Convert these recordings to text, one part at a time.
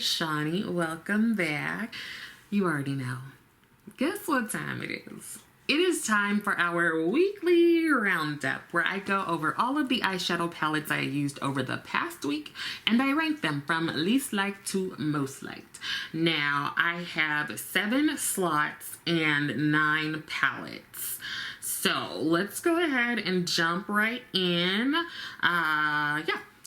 it's Shawnee. Welcome back. You already know. Guess what time it is? It is time for our weekly roundup where I go over all of the eyeshadow palettes I used over the past week and I rank them from least liked to most liked. Now, I have 7 slots and 9 palettes. So let's go ahead and jump right in.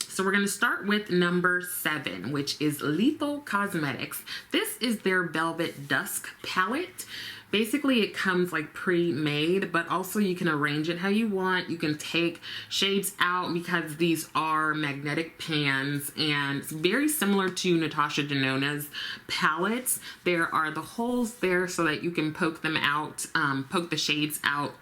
So we're going to start with number 7, which is Lethal Cosmetics. This is their Velvet Dusk palette. Basically, it comes like pre-made, but also you can arrange it how you want. You can take shades out because these are magnetic pans, and it's very similar to Natasha Denona's palettes. There are the holes there so that you can poke them out, poke the shades out,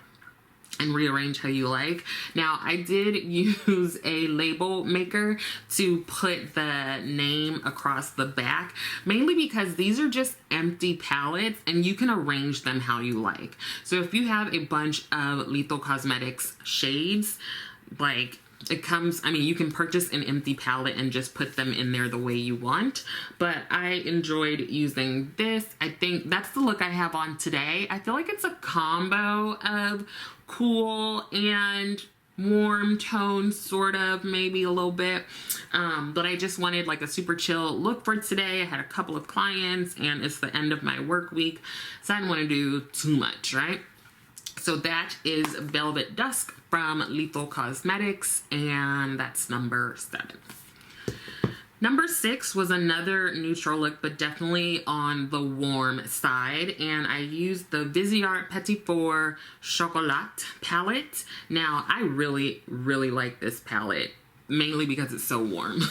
and rearrange how you like. Now, I did use a label maker to put the name across the back, mainly because these are just empty palettes and you can arrange them how you like. So if you have a bunch of Lethal Cosmetics shades, like it comes, I mean, you can purchase an empty palette and just put them in there the way you want, but I enjoyed using this. I think that's the look I have on today. I feel like it's a combo of cool and warm tones, sort of, maybe a little bit, but I just wanted like a super chill look for today. I had a couple of clients and it's the end of my work week, so I didn't want to do too much, right? So that is Velvet Dusk from Lethal Cosmetics, and that's number 7. Number 6 was another neutral look, but definitely on the warm side, and I used the Viseart Petit Four Chocolat palette. Now, I really like this palette, mainly because it's so warm.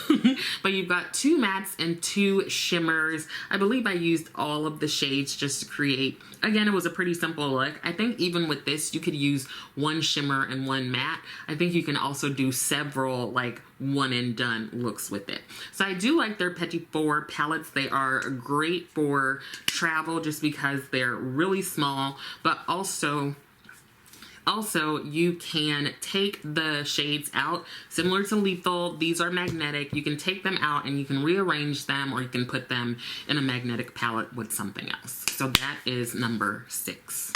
But you've got 2 mattes and 2 shimmers. I believe I used all of the shades just to create, again, it was a pretty simple look. I think even with this, you could use 1 shimmer and 1 matte. I think you can also do several like one and done looks with it. So I do like their Petit Four palettes. They are great for travel just because they're really small, but also you can take the shades out. Similar to Lethal, these are magnetic. You can take them out and you can rearrange them, or you can put them in a magnetic palette with something else. So that is number 6.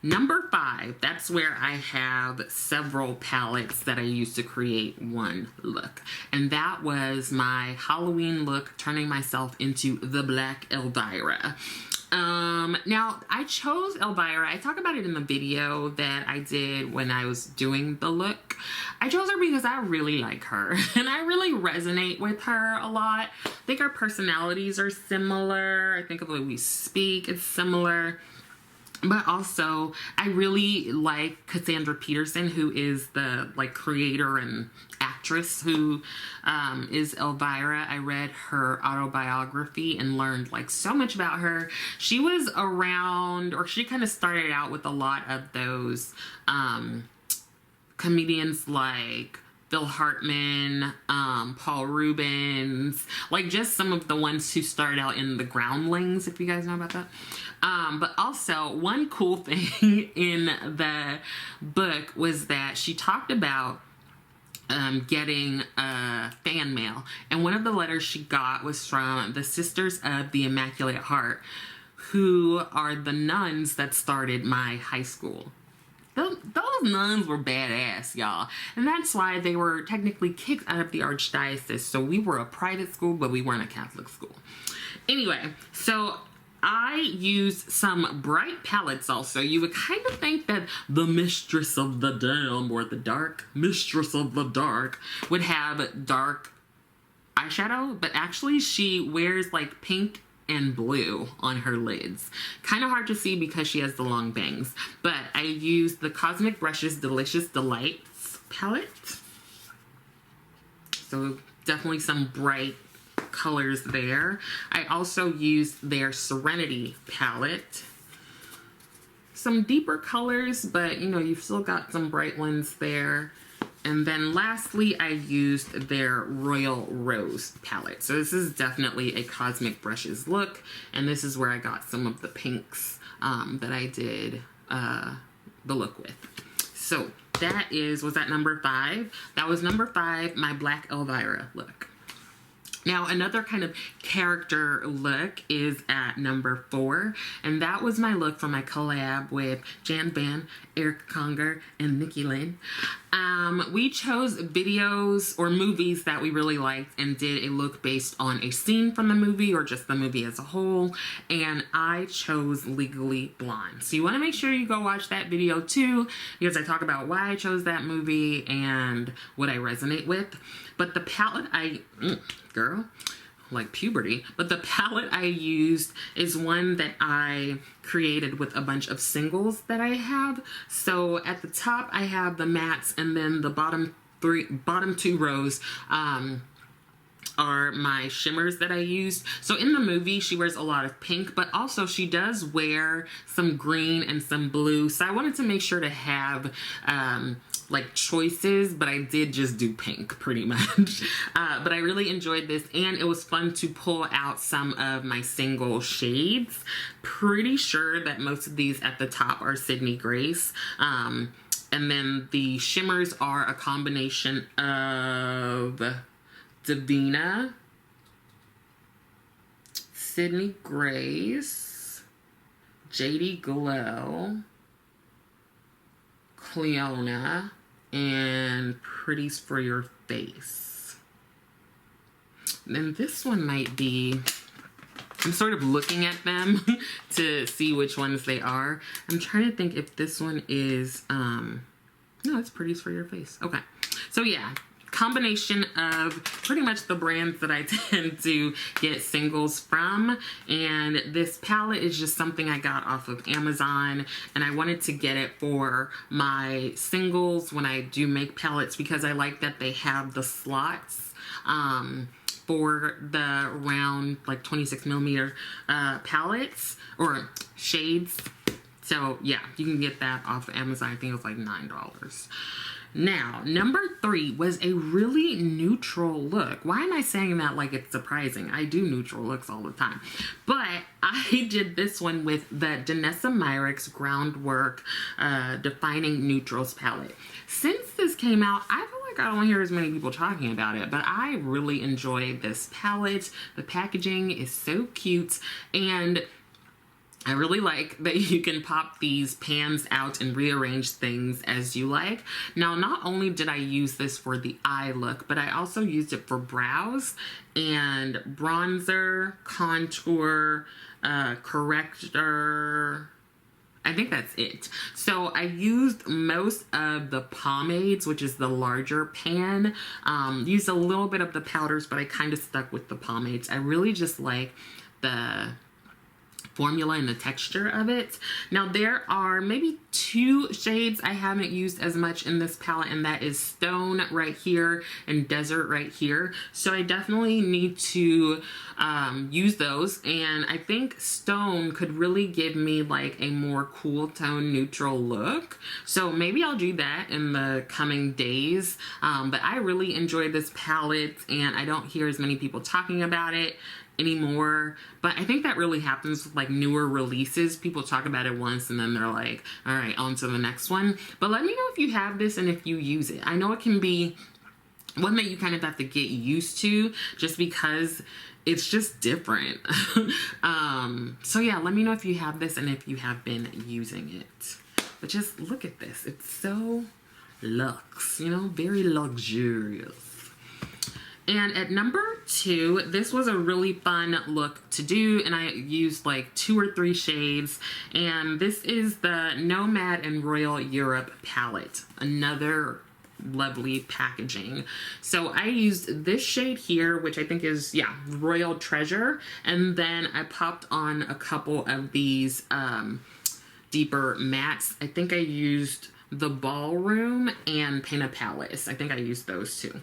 Number 5, that's where I have several palettes that I used to create one look. And that was my Halloween look, turning myself into the Black Elvira. Now, I chose Elvira. I talk about it in the video that I did when I was doing the look. I chose her because I really like her and I really resonate with her a lot. I think our personalities are similar. I think the way we speak is similar. But also, I really like Cassandra Peterson, who is the like creator and actress who is Elvira. I read her autobiography and learned like so much about her. She was around, or she kind of started out with a lot of those comedians like Phil Hartman, Paul Rubens, like just some of the ones who started out in the Groundlings, if you guys know about that. But also, one cool thing in the book was that she talked about getting fan mail. And one of the letters she got was from the Sisters of the Immaculate Heart, who are the nuns that started my high school. Those nuns were badass, y'all. And that's why they were technically kicked out of the archdiocese. So we were a private school, but we weren't a Catholic school. Anyway, so I used some bright palettes also. You would kind of think that the Mistress of the Dam, or the Dark Mistress of the Dark, would have dark eyeshadow, but actually she wears like pink and blue on her lids. Kind of hard to see because she has the long bangs. But I used the Cosmic Brushes Delicious Delights palette. So definitely some bright colors there. I also used their Serenity palette. Some deeper colors, but you know, you've still got some bright ones there. And then lastly, I used their Royal Rose palette. So this is definitely a Cosmic Brushes look. And this is where I got some of the pinks that I did the look with. So that was that number 5? That was number 5, my Black Elvira look. Now, another kind of character look is at number 4, and that was my look for my collab with Jan Ban, Eric Conger, and Nikki Lynn. We chose videos or movies that we really liked and did a look based on a scene from the movie or just the movie as a whole, and I chose Legally Blonde. So you want to make sure you go watch that video too, because I talk about why I chose that movie and what I resonate with. But the palette girl, like puberty, but the palette I used is one that I created with a bunch of singles that I have. So at the top I have the mattes, and then the bottom 2 rows are my shimmers that I used. So in the movie she wears a lot of pink, but also she does wear some green and some blue, so I wanted to make sure to have like choices, but I did just do pink pretty much. But I really enjoyed this, and it was fun to pull out some of my single shades. Pretty sure that most of these at the top are Sydney Grace. And then the shimmers are a combination of Davina, Sydney Grace, JD Glow, Cleona, and Pretties for Your Face. Then this one might be, I'm sort of looking at them to see which ones they are. I'm trying to think if this one is, no, it's Pretties for Your Face. Okay. So yeah, combination of pretty much the brands that I tend to get singles from, and this palette is just something I got off of Amazon, and I wanted to get it for my singles when I do make palettes, because I like that they have the slots for the round like 26mm palettes or shades. So yeah, you can get that off of Amazon. I think it was like $9. Now, number 3 was a really neutral look. Why am I saying that like it's surprising? I do neutral looks all the time. But I did this one with the Danessa Myricks Groundwork Defining Neutrals palette. Since this came out, I feel like I don't hear as many people talking about it, but I really enjoy this palette. The packaging is so cute, and I really like that you can pop these pans out and rearrange things as you like. Now, not only did I use this for the eye look, but I also used it for brows and bronzer, contour, corrector. I think that's it. So I used most of the pomades, which is the larger pan. Used a little bit of the powders, but I kind of stuck with the pomades. I really just like the formula and the texture of it. Now there are maybe 2 shades I haven't used as much in this palette, and that is Stone right here and Desert right here. So I definitely need to use those, and I think Stone could really give me like a more cool tone neutral look. So maybe I'll do that in the coming days. But I really enjoyed this palette, and I don't hear as many people talking about it anymore, but I think that really happens with like newer releases. People talk about it once and then they're like, all right, on to the next one. But let me know if you have this and if you use it. I know it can be one that you kind of have to get used to just because it's just different. So yeah, let me know if you have this and if you have been using it. But just look at this. It's so luxe, you know, very luxurious. And at number 2, this was a really fun look to do, and I used like 2 or 3 shades, and this is the Nomad and Royal Europe palette. Another lovely packaging. So I used this shade here, which I think is, yeah, Royal Treasure, and then I popped on a couple of these deeper mattes. I think I used the Ballroom and Paint Palace. I think I used those 2.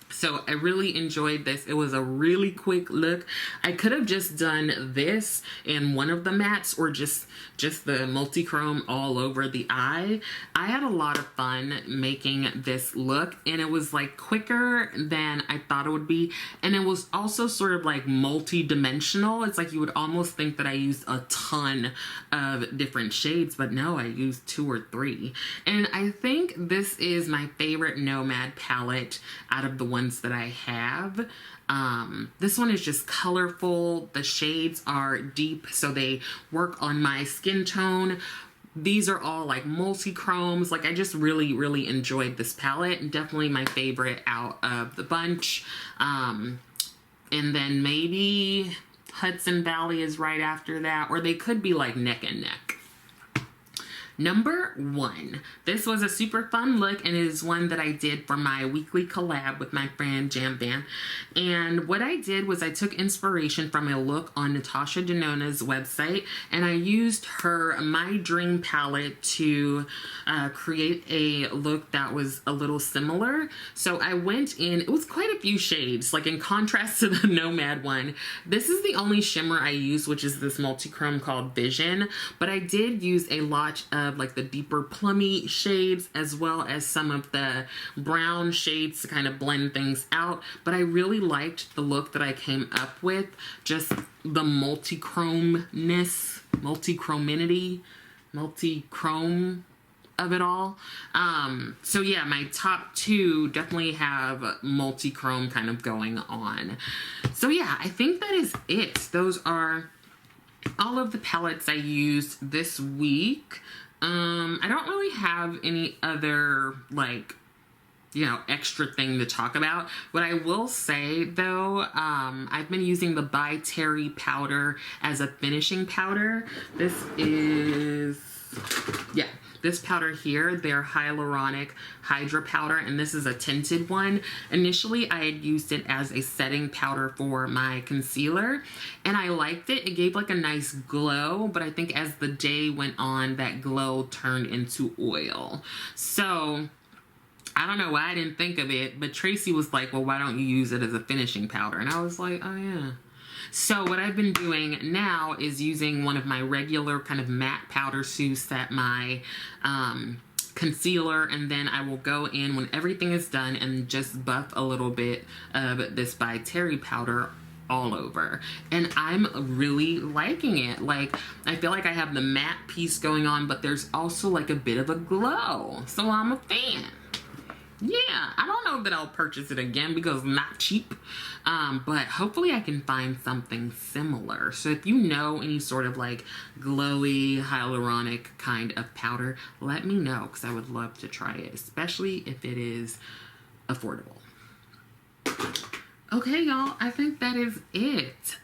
So I really enjoyed this. It was a really quick look. I could have just done this in one of the mattes or just the multi-chrome all over the eye. I had a lot of fun making this look, and it was like quicker than I thought it would be. And it was also sort of like multi-dimensional. It's like you would almost think that I used a ton of different shades, but no, I used 2 or 3. And I think this is my favorite Nomad palette out of the ones that I have. This one is just colorful. The shades are deep, so they work on my skin tone. These are all like multi-chromes. Like, I just really, really enjoyed this palette. Definitely my favorite out of the bunch. And then maybe Hudson Valley is right after that, or they could be like neck and neck. Number 1. This was a super fun look, and it is one that I did for my weekly collab with my friend Jam Bam. And what I did was I took inspiration from a look on Natasha Denona's website, and I used her My Dream palette to create a look that was a little similar. So I went in, it was quite a few shades, like in contrast to the Nomad one. This is the only shimmer I used, which is this multi-chrome called Vision, but I did use a lot of like the deeper plummy shades, as well as some of the brown shades to kind of blend things out. But I really liked the look that I came up with, just the multi-chromeness, multi-chrominity, multi-chrome of it all. So yeah, my top 2 definitely have multi-chrome kind of going on. So yeah, I think that is it. Those are all of the palettes I used this week. I don't really have any other, like, you know, extra thing to talk about. What I will say, though, I've been using the By Terry powder as a finishing powder. This is, yeah, this powder here, their Hyaluronic Hydra powder, and this is a tinted one. Initially, I had used it as a setting powder for my concealer, and I liked it. It gave like a nice glow, but I think as the day went on, that glow turned into oil. So I don't know why I didn't think of it, but Tracy was like, well, why don't you use it as a finishing powder? And I was like, oh yeah. So what I've been doing now is using one of my regular kind of matte powders to set my concealer, and then I will go in when everything is done and just buff a little bit of this By Terry powder all over. And I'm really liking it. Like, I feel like I have the matte piece going on, but there's also like a bit of a glow. So I'm a fan. Yeah, I don't know that I'll purchase it again because it's not cheap, but hopefully I can find something similar. So if you know any sort of like glowy hyaluronic kind of powder, let me know, because I would love to try it, especially if it is affordable. Okay, y'all, I think that is it.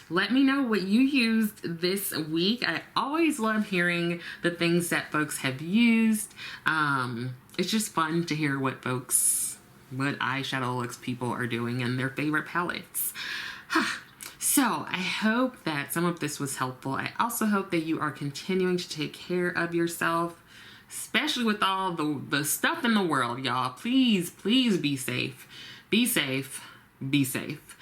Let me know what you used this week. I always love hearing the things that folks have used. It's just fun to hear what eyeshadow looks people are doing and their favorite palettes. So I hope that some of this was helpful. I also hope that you are continuing to take care of yourself, especially with all the stuff in the world, y'all. Please, please be safe. Be safe. Be safe.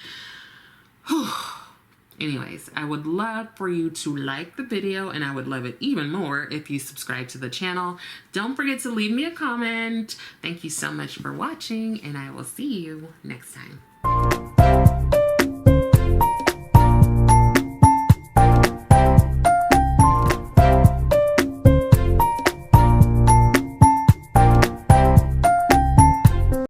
Anyways, I would love for you to like the video, and I would love it even more if you subscribe to the channel. Don't forget to leave me a comment. Thank you so much for watching, and I will see you next time.